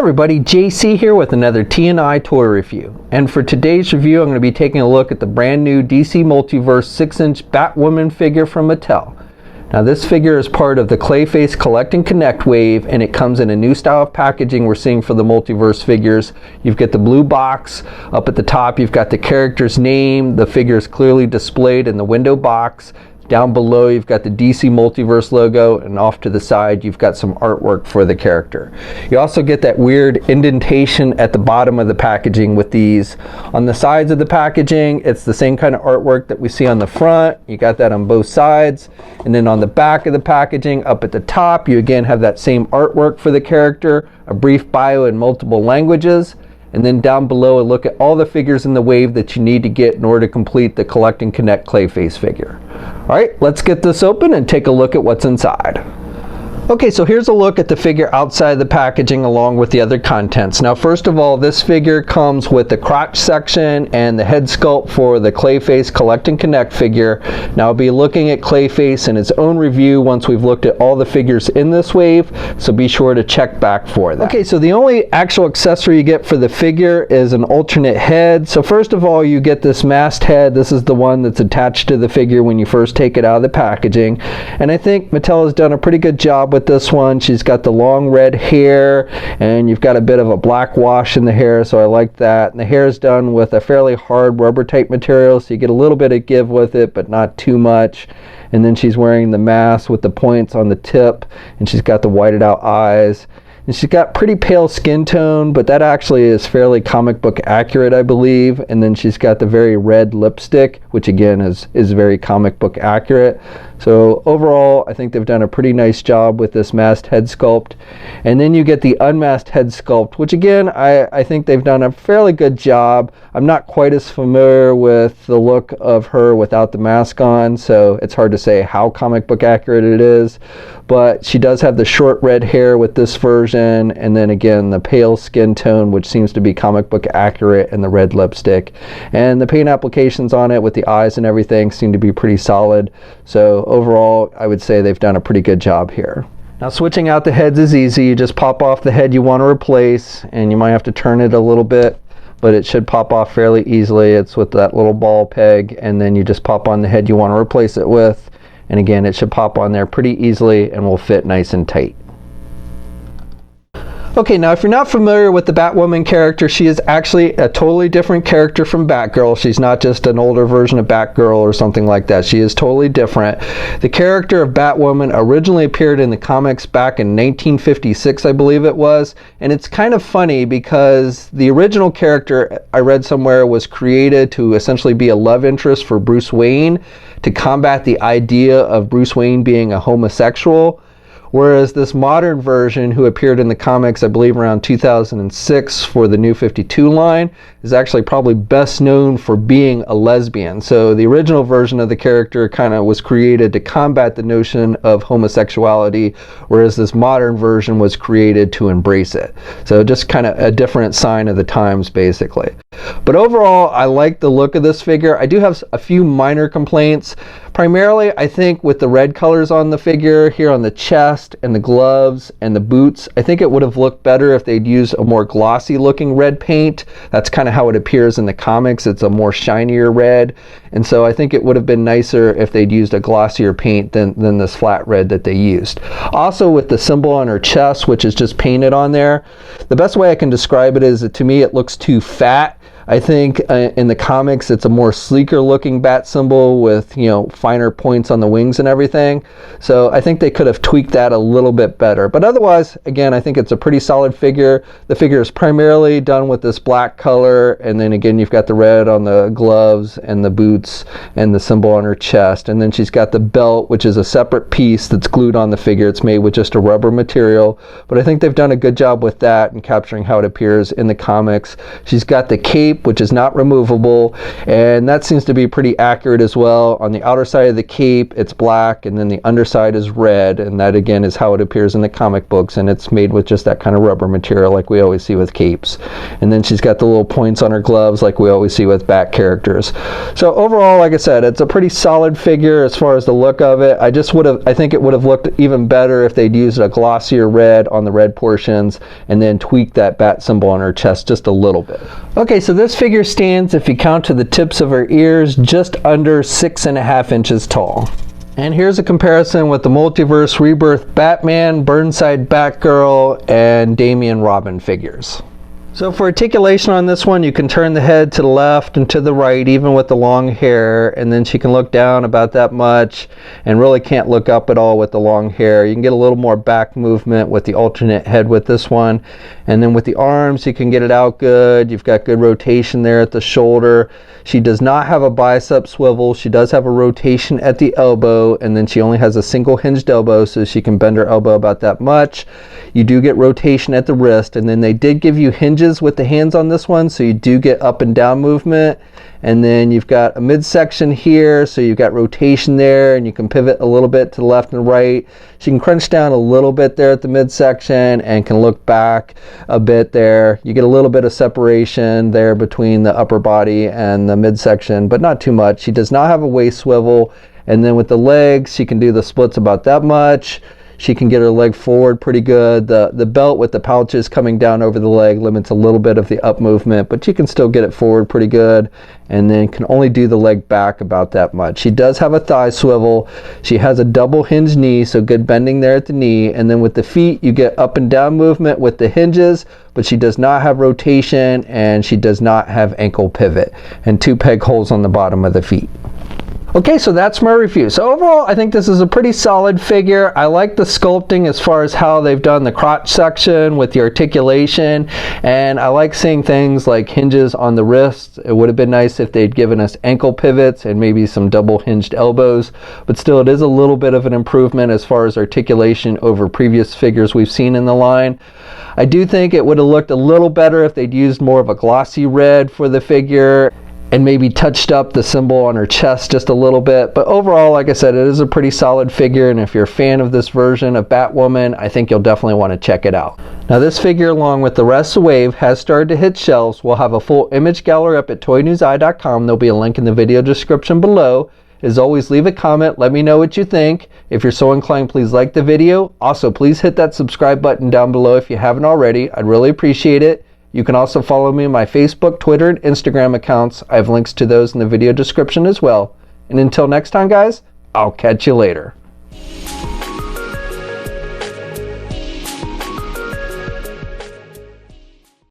everybody, JC here with another T&I toy review. And for today's review, I'm going to be taking a look at the brand new DC Multiverse 6-inch Batwoman figure from Mattel. Now this figure is part of the Clayface Collect-And-Connect wave, and it comes in a new style of packaging we're seeing for the Multiverse figures. You've got the blue box. Up at the top, you've got the character's name. The figure is clearly displayed in the window box. Down below, you've got the DC Multiverse logo, and off to the side, you've got some artwork for the character. You also get that weird indentation at the bottom of the packaging with these. On the sides of the packaging, it's the same kind of artwork that we see on the front. You got that on both sides. And then on the back of the packaging, up at the top, you again have that same artwork for the character, a brief bio in multiple languages. And then down below, a look at all the figures in the wave that you need to get in order to complete the Collect-And-Connect Clayface figure. All right, let's get this open and take a look at what's inside. Okay, so here's a look at the figure outside the packaging along with the other contents. Now, first of all, this figure comes with the crotch section and the head sculpt for the Clayface Collect-And-Connect figure. Now, I'll be looking at Clayface in its own review once we've looked at all the figures in this wave, so be sure to check back for that. Okay, so the only actual accessory you get for the figure is an alternate head. So first of all, you get this mast head. This is the one that's attached to the figure when you first take it out of the packaging. And I think Mattel has done a pretty good job with this one. She's got the long red hair, and you've got a bit of a black wash in the hair, so I like that. And the hair is done with a fairly hard rubber type material, so you get a little bit of give with it, but not too much. And then she's wearing the mask with the points on the tip, and she's got the whited out eyes. And she's got pretty pale skin tone, but that actually is fairly comic book accurate, I believe. And then she's got the very red lipstick, which again is very comic book accurate. So overall, I think they've done a pretty nice job with this masked head sculpt. And then you get the unmasked head sculpt, which again, I think they've done a fairly good job. I'm not quite as familiar with the look of her without the mask on, so it's hard to say how comic book accurate it is. But she does have the short red hair with this version, and then again, the pale skin tone, which seems to be comic book accurate, and the red lipstick. And the paint applications on it with the eyes and everything seem to be pretty solid. So overall, I would say they've done a pretty good job here. Now, switching out the heads is easy. You just pop off the head you want to replace, and you might have to turn it a little bit, but it should pop off fairly easily. It's with that little ball peg, and then you just pop on the head you want to replace it with. And again, it should pop on there pretty easily and will fit nice and tight. Okay, now if you're not familiar with the Batwoman character, she is actually a totally different character from Batgirl. She's not just an older version of Batgirl or something like that. She is totally different. The character of Batwoman originally appeared in the comics back in 1956, I believe it was. And it's kind of funny because the original character, I read somewhere, was created to essentially be a love interest for Bruce Wayne to combat the idea of Bruce Wayne being a homosexual. Whereas this modern version, who appeared in the comics, I believe around 2006 for the New 52 line, is actually probably best known for being a lesbian. So the original version of the character kind of was created to combat the notion of homosexuality, whereas this modern version was created to embrace it. So just kind of a different sign of the times, basically. But overall, I like the look of this figure. I do have a few minor complaints. Primarily, I think with the red colors on the figure here on the chest and the gloves and the boots, I think it would have looked better if they'd used a more glossy looking red paint. That's kind of how it appears in the comics. It's a more shinier red. And so I think it would have been nicer if they'd used a glossier paint than this flat red that they used. Also with the symbol on her chest, which is just painted on there, the best way I can describe it is that to me it looks too fat. I think in the comics it's a more sleeker looking bat symbol with, you know, finer points on the wings and everything. So I think they could have tweaked that a little bit better. But otherwise, again, I think it's a pretty solid figure. The figure is primarily done with this black color, and then again you've got the red on the gloves and the boots and the symbol on her chest. And then she's got the belt, which is a separate piece that's glued on the figure. It's made with just a rubber material. But I think they've done a good job with that and capturing how it appears in the comics. She's got the cape, cape, which is not removable, and that seems to be pretty accurate as well. On the outer side of the cape, it's black, and then the underside is red, and that again is how it appears in the comic books, and it's made with just that kind of rubber material like we always see with capes. And then she's got the little points on her gloves like we always see with Bat characters. So overall, like I said, it's a pretty solid figure as far as the look of it. I think it would have looked even better if they'd used a glossier red on the red portions and then tweaked that bat symbol on her chest just a little bit. Okay, so this figure stands, if you count to the tips of her ears, just under 6.5 inches tall. And here's a comparison with the Multiverse Rebirth Batman, Burnside Batgirl, and Damian Robin figures. So for articulation on this one, you can turn the head to the left and to the right, even with the long hair, and then she can look down about that much and really can't look up at all with the long hair. You can get a little more back movement with the alternate head with this one. And then with the arms, you can get it out good. You've got good rotation there at the shoulder. She does not have a bicep swivel. She does have a rotation at the elbow, and then she only has a single hinged elbow, so she can bend her elbow about that much. You do get rotation at the wrist, and then they did give you hinges with the hands on this one, so you do get up and down movement. And then you've got a midsection here, so you've got rotation there, and you can pivot a little bit to the left and right. She can crunch down a little bit there at the midsection and can look back a bit there. You get a little bit of separation there between the upper body and the midsection, but not too much. She does not have a waist swivel. And then with the legs, she can do the splits about that much. She can get her leg forward pretty good. The belt with the pouches coming down over the leg limits a little bit of the up movement, but she can still get it forward pretty good, and then can only do the leg back about that much. She does have a thigh swivel. She has a double hinge knee, so good bending there at the knee. And then with the feet, you get up and down movement with the hinges, but she does not have rotation, and she does not have ankle pivot, and 2 peg holes on the bottom of the feet. Okay, so that's my review. So overall, I think this is a pretty solid figure. I like the sculpting as far as how they've done the crotch section with the articulation, and I like seeing things like hinges on the wrists. It would have been nice if they'd given us ankle pivots and maybe some double hinged elbows, but still it is a little bit of an improvement as far as articulation over previous figures we've seen in the line. I do think it would have looked a little better if they'd used more of a glossy red for the figure and maybe touched up the symbol on her chest just a little bit. But overall, like I said, it is a pretty solid figure, and if you're a fan of this version of Batwoman, I think you'll definitely want to check it out. Now this figure, along with the rest of the wave, has started to hit shelves. We'll have a full image gallery up at toynewseye.com. There'll be a link in the video description below. As always, leave a comment, let me know what you think. If you're so inclined, please like the video. Also, please hit that subscribe button down below if you haven't already. I'd really appreciate it. You can also follow me on my Facebook, Twitter, and Instagram accounts. I have links to those in the video description as well. And until next time, guys, I'll catch you later.